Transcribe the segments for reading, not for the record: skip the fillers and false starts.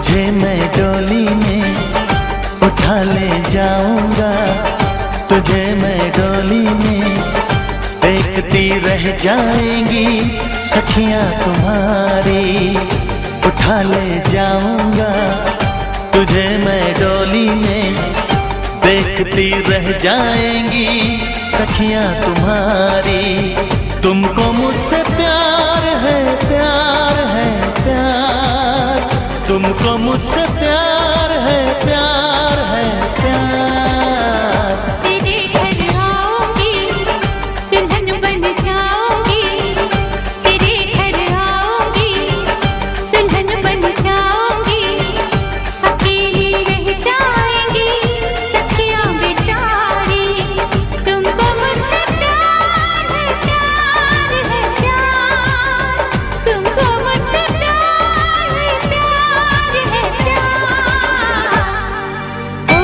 तुझे मैं डोली में उठा ले जाऊंगा, तुझे मैं डोली में देखती रह जाएंगी सखियां तुम्हारी। उठा ले जाऊंगा तुझे मैं डोली में देखती रह जाएंगी सखियां तुम्हारी। तुमको मुझसे प्यार है, प्यार है, प्यार, तुमको मुझसे प्यार है, प्यार है, प्यार। तेरे घर आऊंगी, दुल्हन बन जाऊंगी, तेरे घर आऊंगी, दुल्हन बन जाऊंगी, अकेली रह जाएंगी सखियां बेचारी। तुमको मुझसे प्यार है, प्यार है, प्यार, तुमको मुझसे प्यार है, प्यार है, प्यार। ओ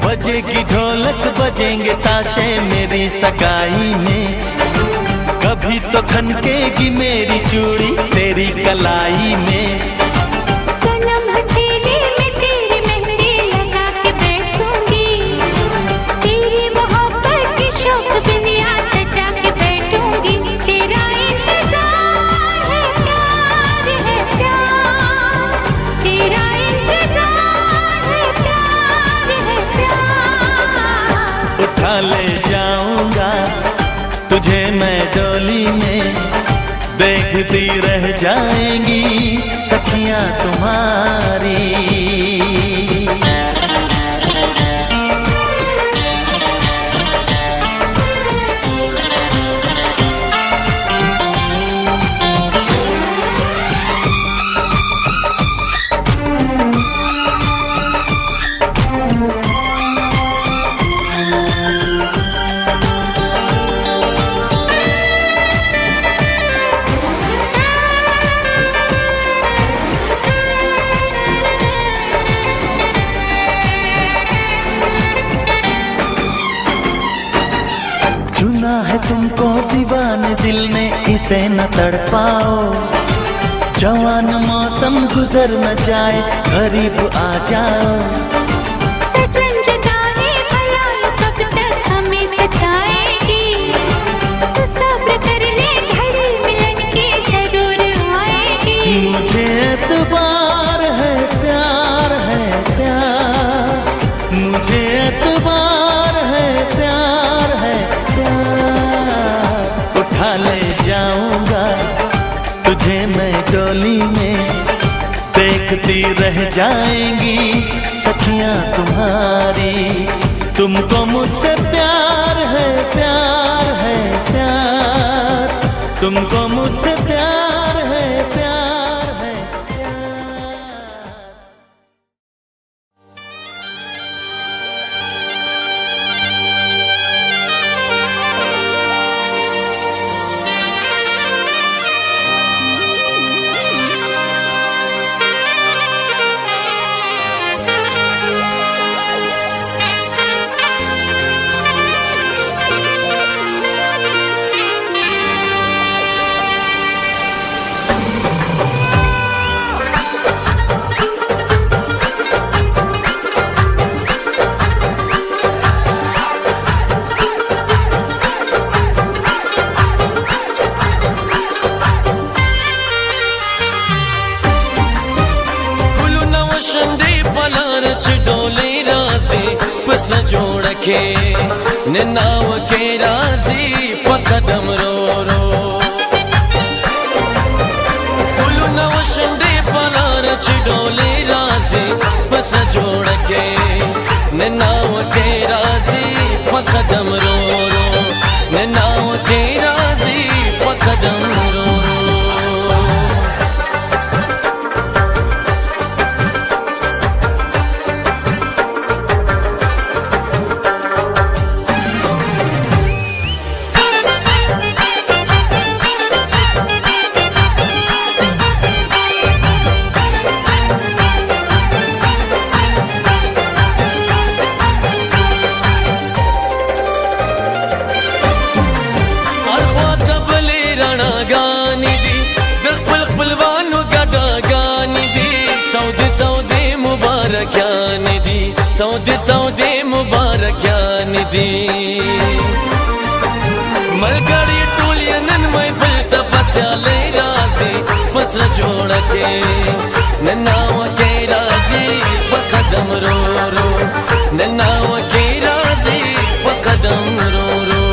बजेगी ढोलक बजेंगे ताशे मेरी सगाई में, कभी तो खनकेगी मेरी चूड़ी तेरी कलाई में। सनम हथेली में तेरी मेहंदी लगा के बैठूंगी, तेरी मोहब्बत की शौक बिंदिया सजा के बैठूंगी। तेरा इंतजार है, प्यार है, प्यार, तेरा इंतजार है, प्यार है, प्यार। उठा ले जाऊंगा तुझे मैं डोली में देखती रह जाएंगी सखियां तुम्हारी। चुना है तुमको दीवाने दिल ने, इसे न तड़पाओ। जवान मौसम गुजर न जाए, करीब आ जाओ। सजन जुदाई भला कब तक हमें सताएगी, तू सब्र कर ले घड़ी मिलन की जरूर आएगी। मुझे एतबार है, प्यार है, प्यार, मुझे एतबार है, प्यार है, प्यार। उठा ले जाऊंगा तुझे मैं डोली में देखती रह जाएंगी सखियां तुम्हारी। तुमको मुझसे प्यार है, प्यार है, प्यार, तुमको मुझसे प्यार है, प्यार है, प्यार। निनाव के राजी पकदम रो रो पुलु नव शंडे पलार चिडोले राजी बस जोड़ के निनाव के राजी पकदम रो रो निनाव के राजी पकदम रो रो। के नन्नाव के राजी बकदम रो रो नन्नाव के राजी बकदम रो रो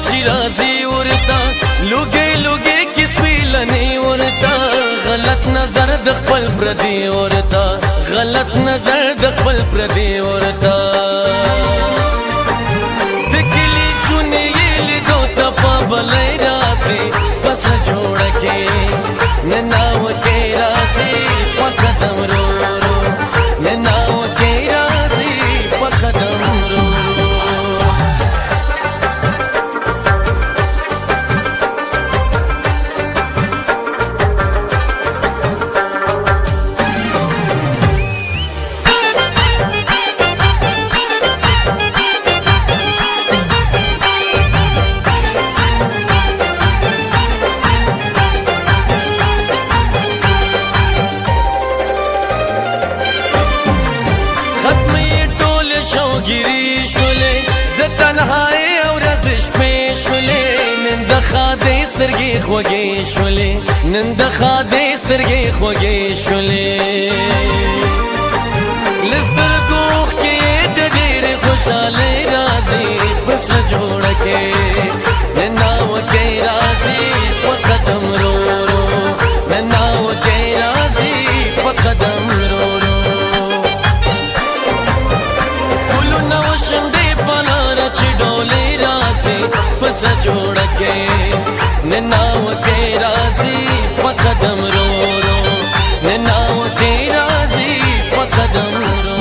चिराजी उड़ता लुगे लुगे किस पिलने उड़ता गलत नजर दखल प्रदी उड़ता गलत नजर दखल प्रदी उड़ता दिखली चुने ये दो तफा बले राजी बस जोड़ के नन्नाव के राजी पकदम रो रो नन्नाव के राजी पकदम रो गिरी शुले द तन्हाई और रजिश पे शुले नंद खादे सरगे खोगे शुले नंद खादे सरगे खोगे शुले लिस्तर गोख के ढेर खुशाले राजी बस जोड़ के नन्नाव के राजी पकदम रो रो नन्नाव के राजी पकदम रो रो डोले राजी बस जोड़ के नन्नाव के राजी पकदम रो रो नन्नाव के राजी पकदम रो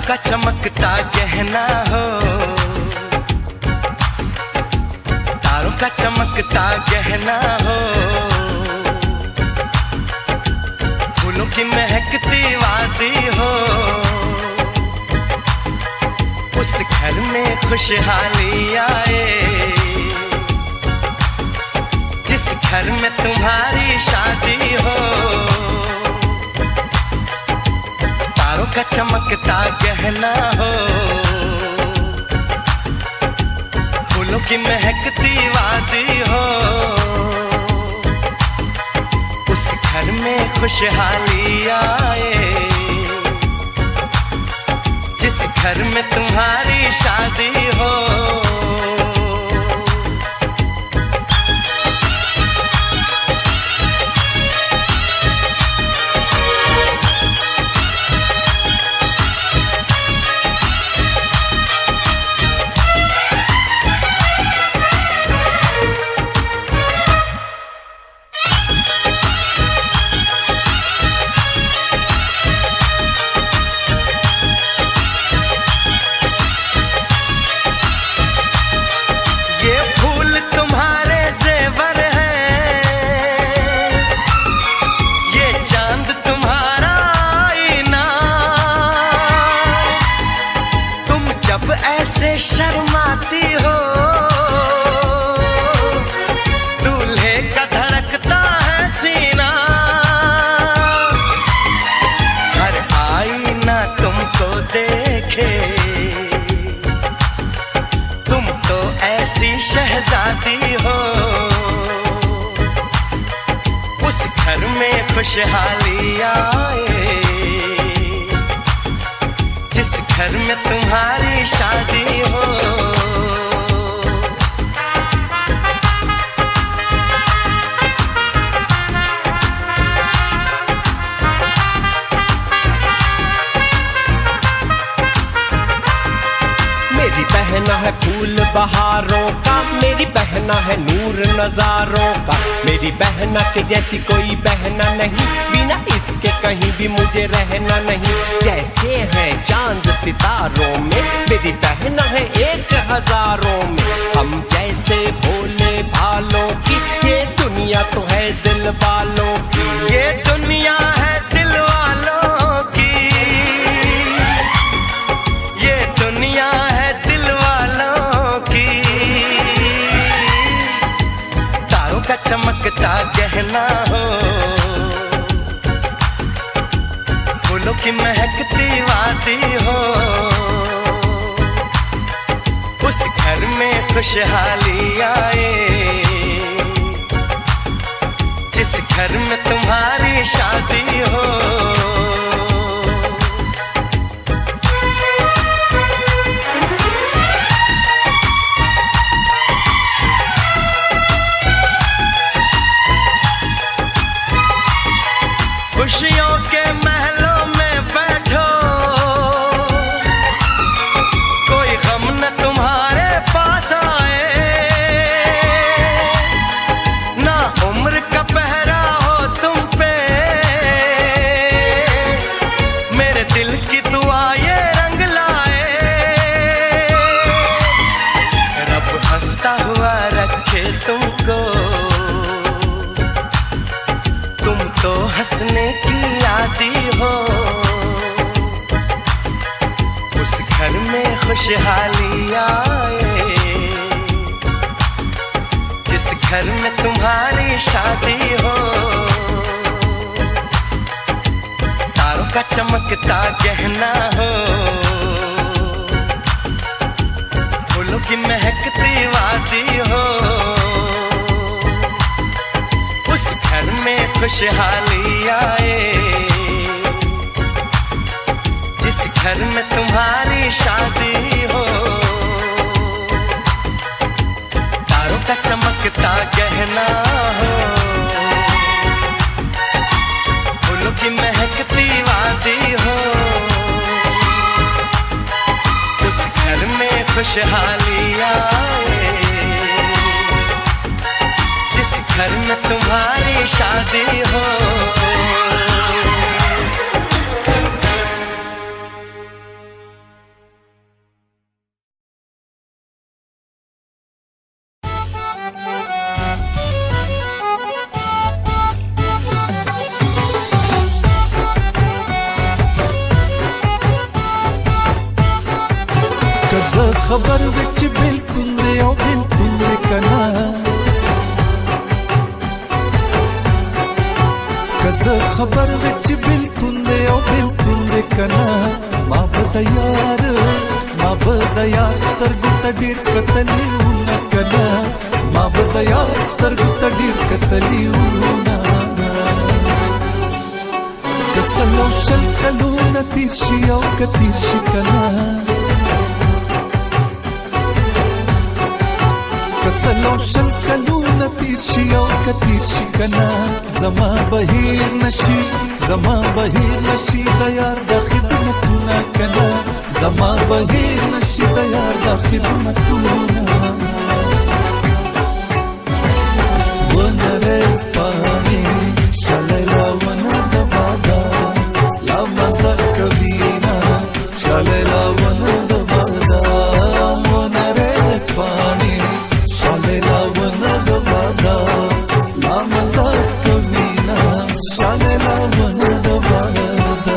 का चमकता गहना हो तारों का चमकता गहना हो फूलों की महकती वादी हो उस घर में खुशहाली आए जिस घर में तुम्हारी शादी हो तारों का चमकता गहना हो फूलों की महकती वादी हो उस घर में खुशहाली आए जिस घर में तुम्हारी शादी हो शहजादी हो, उस घर में खुशहाली आए, जिस घर में तुम्हारी शादी हो। मेरी बहना है फूल बहारों का, मेरी बहना है नूर नजारों का, मेरी बहना के जैसी कोई बहना नहीं, बिना इसके कहीं भी मुझे रहना नहीं। जैसे है चांद सितारों में, मेरी बहना है 1000 में, हम जैसे भोले भालों की, ये दुनिया तो है दिल वालों की, ये दुनिया है दिल वालों की, ये दुनिया है दिल वालों की। तारों का चमकता गहना हो, फूलों की महकती वादी हो, उस घर में खुशहाली आए, जिस घर में तुम्हारी शादी हो। खुशियों के महलों में बैठो, कोई गम न तुम्हारे पास आए, ना उम्र का पहरा हो तुम पे, मेरे दिल की दुआ ये रंग लाए, रब हंसता हुआ रखे तुमको, तुम तो हंसने की आदी हो, उस घर में खुशहाली आए, जिस घर में तुम्हारी शादी हो। तारों का चमकता गहना हो, फूलों की महकती वादी हो, उस घर में खुशहाली आए, जिस घर में तुम्हारी शादी हो। तारों का चमकता गहना हो, फूलों की महकती वादी हो, उस घर में खुशहाली आए, जिस घर में तुम्हारी शादी हो। खबर विच बिल तुंदे ओ बिल तुंदे कना, कज़ खबर विच बिल तुंदे ओ बिल तुंदे कना, मा बदयार स्तर्गु तडीर कतली उना कना, मा बदयार स्तर्गु तडीर कतली उना, कसलो शल्कलू नतीर्शी औ कतीर्शी कना, कसलो शल्कलू नतीर्शी औ कतीर्शी कना, जमा बहीर नशी दयार दा खिदमतुना कना, जमा बहीर नशी दयार दा खिदमतुना। वनरे पानी शलेला वना दबादा, ला मजा कबीना शलेला वना दबादा, वनरे पानी शलेला वना दबादा, ला मजा कबीना शलेला वना दबादा।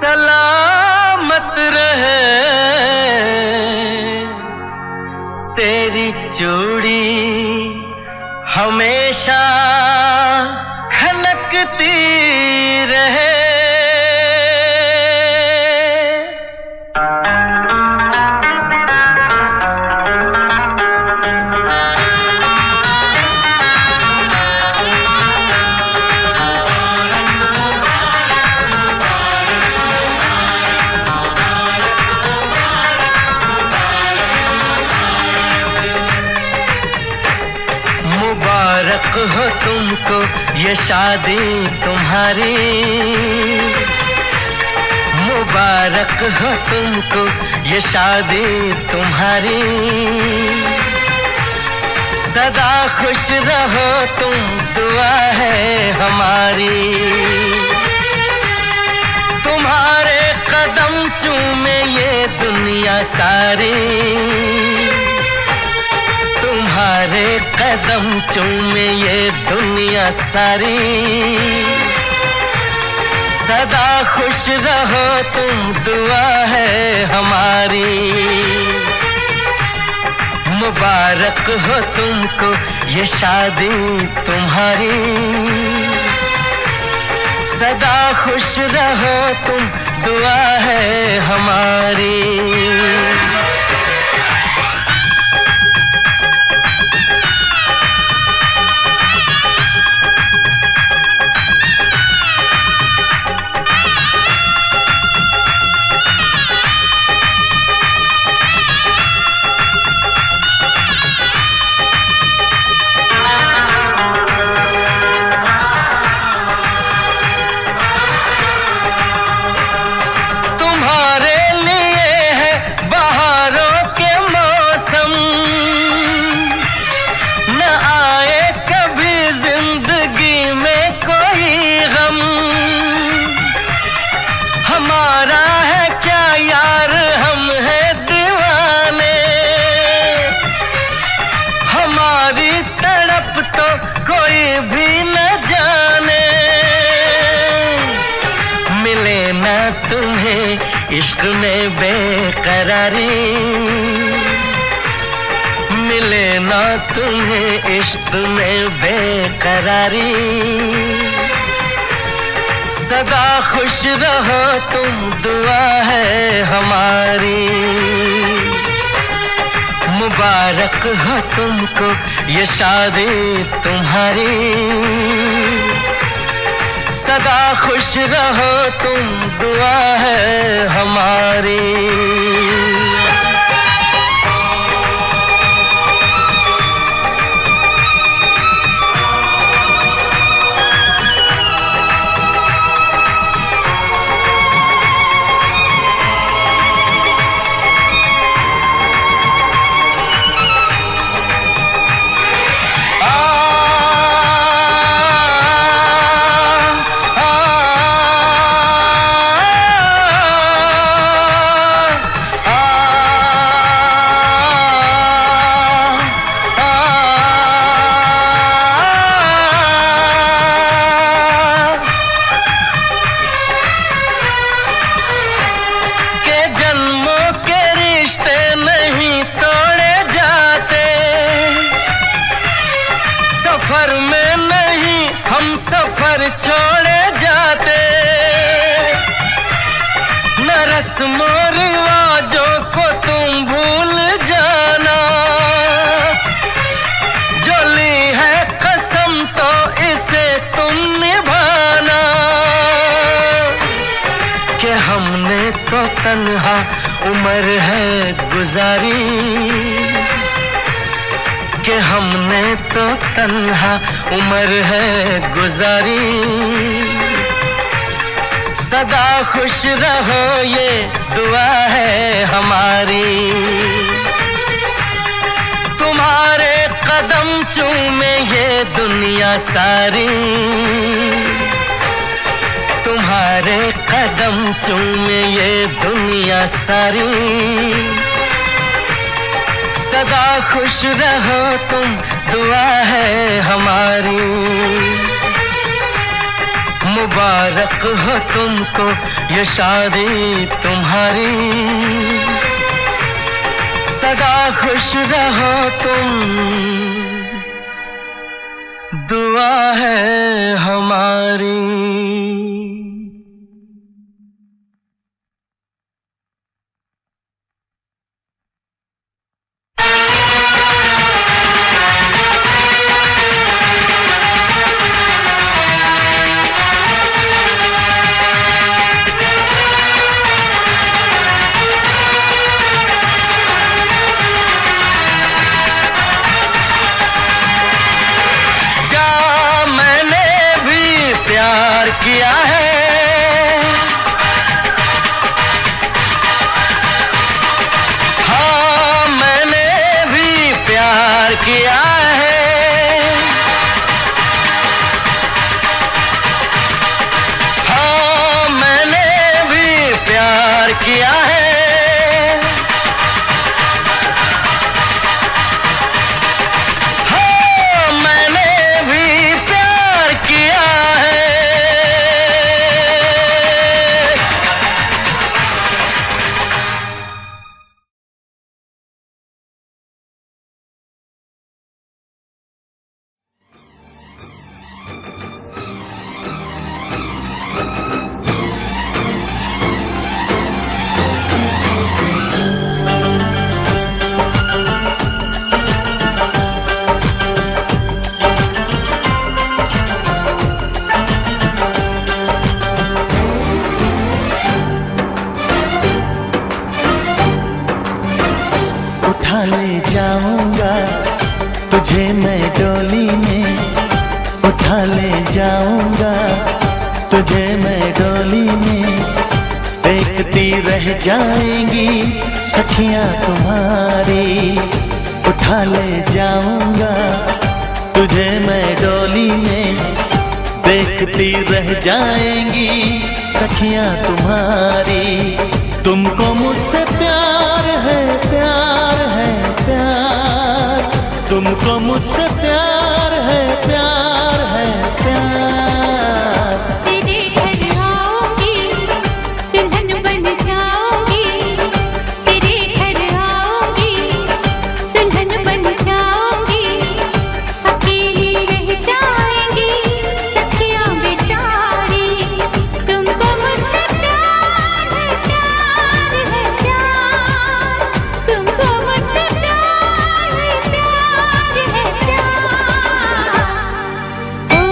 सलामत रहे तेरी चूड़ी हमेशा खनकती रहे हो तुमको ये शादी तुम्हारी मुबारक हो तुमको ये शादी तुम्हारी सदा खुश रहो तुम दुआ है हमारी तुम्हारे कदम चूमे ये दुनिया सारी तुम्हारे कदम चूमे ये दुनिया सारी सदा खुश रहो तुम दुआ है हमारी मुबारक हो तुमको ये शादी तुम्हारी, सदा खुश रहो तुम, दुआ है हमारी। इश्क में बेकरारी मिले ना तुम्हें, इश्क में बेकरारी, सदा खुश रहो तुम, दुआ है हमारी। मुबारक हो तुमको ये शादी तुम्हारी, सदा खुश रहो तुम, दुआ है हमारी। सफर में नहीं हम सफर छोड़े जाते, न रस्मों रिवाजों को तुम भूल जाना, जो ली है कसम तो इसे तुम निभाना, कि हमने तो तन्हा उम्र है गुजारी, कि हमने तो तन्हा उम्र है गुजारी, सदा खुश रहो ये दुआ है हमारी। तुम्हारे कदम चूमे ये दुनिया सारी, तुम्हारे कदम चूमे ये दुनिया सारी, सदा खुश रहो तुम, दुआ है हमारी। मुबारक हो तुमको ये शादी तुम्हारी, सदा खुश रहो तुम, दुआ है हमारी। किया है हाँ मैंने भी प्यार किया है, हाँ मैंने भी प्यार किया है, हाँ मैंने भी प्यार किया है, उठा ले जाऊंगा तुझे मैं डोली में, देखती रह जाएंगी सखियां तुम्हारी। उठा ले जाऊंगा तुझे मैं डोली में, देखती रह जाएंगी सखियां तुम्हारी। तुमको मुझसे प्यार है, प्यार है, प्यार, तुमको मुझसे प्यार है, प्यार है, प्यार। तेरे घर आऊंगी, दुल्हन बन जाऊंगी, तेरे घर आऊंगी, दुल्हन बन जाऊंगी। अकेली रह जाएंगी सखियां बेचारी। तुमको मुझसे प्यार है, प्यार है, प्यार, तुमको मुझसे प्यार है, प्यार है, प्यार। ओ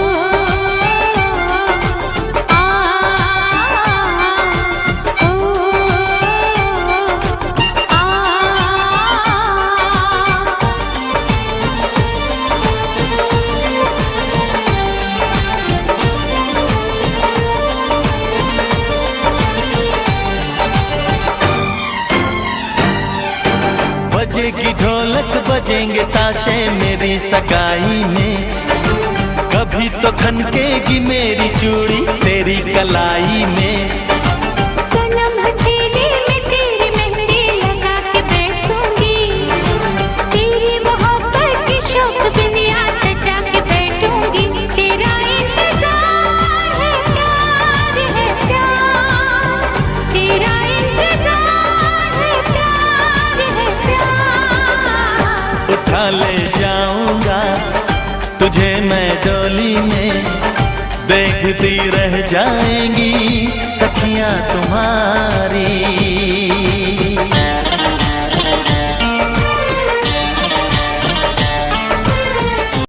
बजेगी ढोलक बजेंगे ताशे मेरी सगाई में, कभी तो खनकेगी मेरी चूड़ी तेरी कलाई में। सनम हथेली में तेरी मेहंदी लगा के बैठूंगी, तेरी मोहब्बत की शौक बिंदिया सजा के बैठूंगी। तेरा इंतजार है, प्यार है, प्यार, तेरा इंतजार है, प्यार है, प्यार। उठा ले जाऊंगा तुझे मैं डोली में, देखती रह जाएंगी सखियां तुम्हारी।